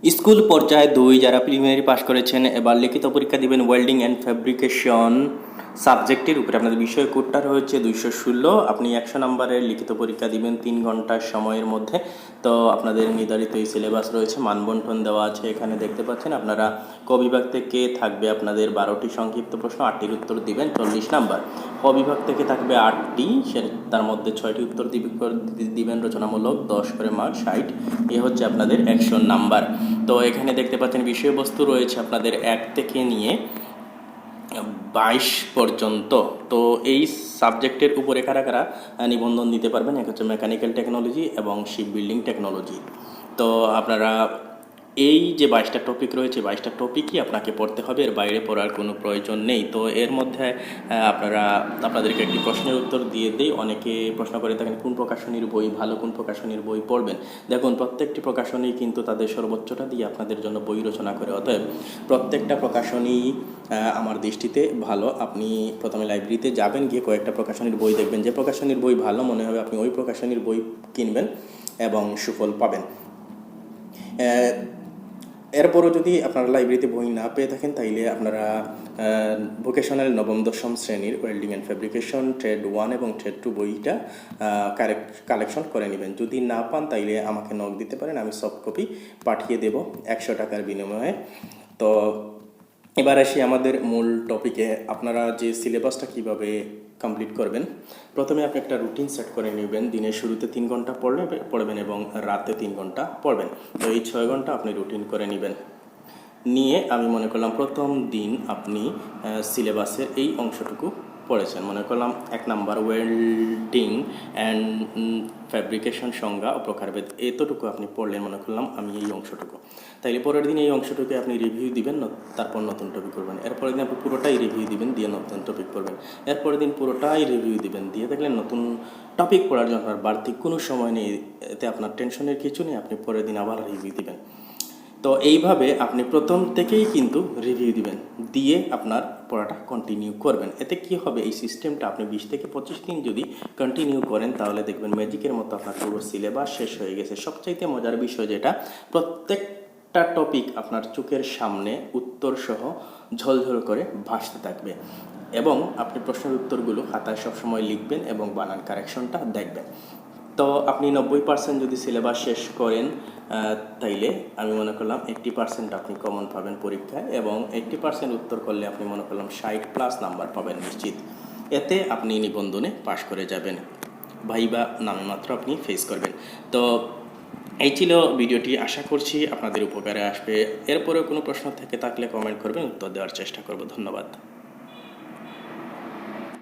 School পর্যায়ে 2 যারা preliminary pass করেছেন এবার লিখিত পরীক্ষা দিবেন ওয়েল্ডিং অ্যান্ড ফ্যাব্রিকেশন সাবজেক্টের উপরে। আপনাদের বিষয় কোডটা রয়েছে 216। আপনি 100 নম্বরের লিখিত পরীক্ষা দিবেন 3 ঘন্টার সময়ের মধ্যে। তো আপনাদের নির্ধারিত এই সিলেবাস রয়েছে, মানবন্টন দেওয়া আছে এখানে দেখতে পাচ্ছেন। আপনারা ক বিভাগ থেকে থাকবে আপনাদের 12টি সংক্ষিপ্ত প্রশ্ন, 8টির উত্তর দিবেন 40 নাম্বার। ক বিভাগ থেকে থাকবে 8টি, তার মধ্যে 6টি উত্তর দিবেন রচনামূলক, 10 করে মার্ক 60। এ হচ্ছে আপনাদের 100 নাম্বার। তো এখানে দেখতে পাচ্ছেন বিষয়বস্তু রয়েছে আপনাদের 1 থেকে নিয়ে 22 পর্যন্ত। তো এই সাবজেক্টের উপরে কারা কারা নিবন্ধন দিতে পারবেন, এক হচ্ছে মেকানিক্যাল টেকনোলজি এবং শিপ বিল্ডিং টেকনোলজি। তো আপনারা এই যে 22টা টপিক রয়েছে, 22টা টপিকই আপনাকে পড়তে হবে, এর বাইরে পড়ার কোনো প্রয়োজন নেই। তো এর মধ্যে আপনাদেরকে একটি প্রশ্নের উত্তর দিয়ে দিই। অনেকে প্রশ্ন করে থাকেন কোন প্রকাশনীর বই ভালো, কোন প্রকাশনীর বই পড়বেন। দেখুন, প্রত্যেকটি প্রকাশনী কিন্তু তাদের সর্বোচ্চটা দিয়ে আপনাদের জন্য বই রচনা করে, অতএব প্রত্যেকটা প্রকাশনী আমার দৃষ্টিতে ভালো। আপনি প্রথমে লাইব্রেরিতে যাবেন, গিয়ে কয়েকটা প্রকাশনীর বই দেখবেন, যে প্রকাশনীর বই ভালো মনে হবে আপনি ওই প্রকাশনীর বই কিনবেন এবং সুফল পাবেন। এরপরও যদি আপনারা লাইব্রেরিতে বই না পেয়ে থাকেন, তাইলে আপনারা ভোকেশনাল নবম দশম শ্রেণীর ওয়েল্ডিং অ্যান্ড ফ্যাব্রিকেশন ট্রেড 1 এবং ট্রেড 2 বইটা কালেকশন করে নেবেন। যদি না পান তাইলে আমাকে নক দিতে পারেন, আমি সফট কপি পাঠিয়ে দেব 100 টাকার বিনিময়ে। তো এবার আসি আমাদের মূল টপিকে। আপনারা যে সিলেবাসটা কিভাবে কমপ্লিট করবেন, প্রথমে আপনি একটা রুটিন সেট করে নেবেন। দিনের শুরুতে 3 ঘন্টা পড়বেন এবং রাতে 3 ঘন্টা পড়বেন। তো এই 6 ঘন্টা আপনি রুটিন করে নেবেন। নিয়ে আমি মনে করলাম প্রথম দিন আপনি সিলেবাসের এই অংশটুকু পড়েছেন। মনে করলাম 1 নাম্বার ওয়েল্ডিং অ্যান্ড ফ্যাব্রিকেশন সংজ্ঞা ও প্রকারভেদ, এতটুকু আপনি পড়লেন, মনে করলাম আমি এই অংশটুকু। তাইলে পরের দিন এই অংশটুকু আপনি রিভিউ দিবেন, তারপর নতুন টপিক করবেন। এরপরের দিন আপনি পুরোটাই রিভিউ দিবেন, দিয়ে নতুন টপিক করবেন। এরপরের দিন পুরোটাই রিভিউ দিবেন, দিয়ে দেখলেন নতুন টপিক পড়ার জন্য আপনার বাড়তি কোনো সময় নেই, এতে আপনার টেনশনের কিছু নেই। আপনি পরের দিন আবার রিভিউ দিবেন। তো এইভাবে আপনি প্রথম থেকেই কিন্তু রিভিউ দিবেন, দিয়ে আপনার পড়াটা কন্টিনিউ করবেন। এতে কি হবে, এই সিস্টেমটা আপনি 20 থেকে 25 দিন যদি কন্টিনিউ করেন, তাহলে দেখবেন ম্যাজিকের মতো আপনার পুরো সিলেবাস শেষ হয়ে গেছে। সবচাইতে মজার বিষয় যেটা, প্রত্যেকটা টপিক আপনার চোখের সামনে উত্তরসহ ঝলঝল করে ভাসতে থাকবে, এবং আপনি প্রশ্নের উত্তরগুলো খাতায় সবসময় লিখবেন এবং বানান কারেকশনটা দেখবেন। তো আপনি 90% যদি সিলেবাস শেষ করেন, তাইলে আমি মনে করলাম 80% আপনি কমন পাবেন পরীক্ষায়, এবং 80% উত্তর করলে আপনি মনে করলাম 60+ নাম্বার পাবেন নিশ্চিত। এতে আপনি নিবন্ধনে পাশ করে যাবেন, ভাইবা নামে মাত্র আপনি ফেস করবেন। তো এই ছিল ভিডিওটি, আশা করছি আপনাদের উপকারে আসবে। এরপরেও কোনো প্রশ্ন থেকে থাকলে কমেন্ট করবেন, উত্তর দেওয়ার চেষ্টা করব। ধন্যবাদ।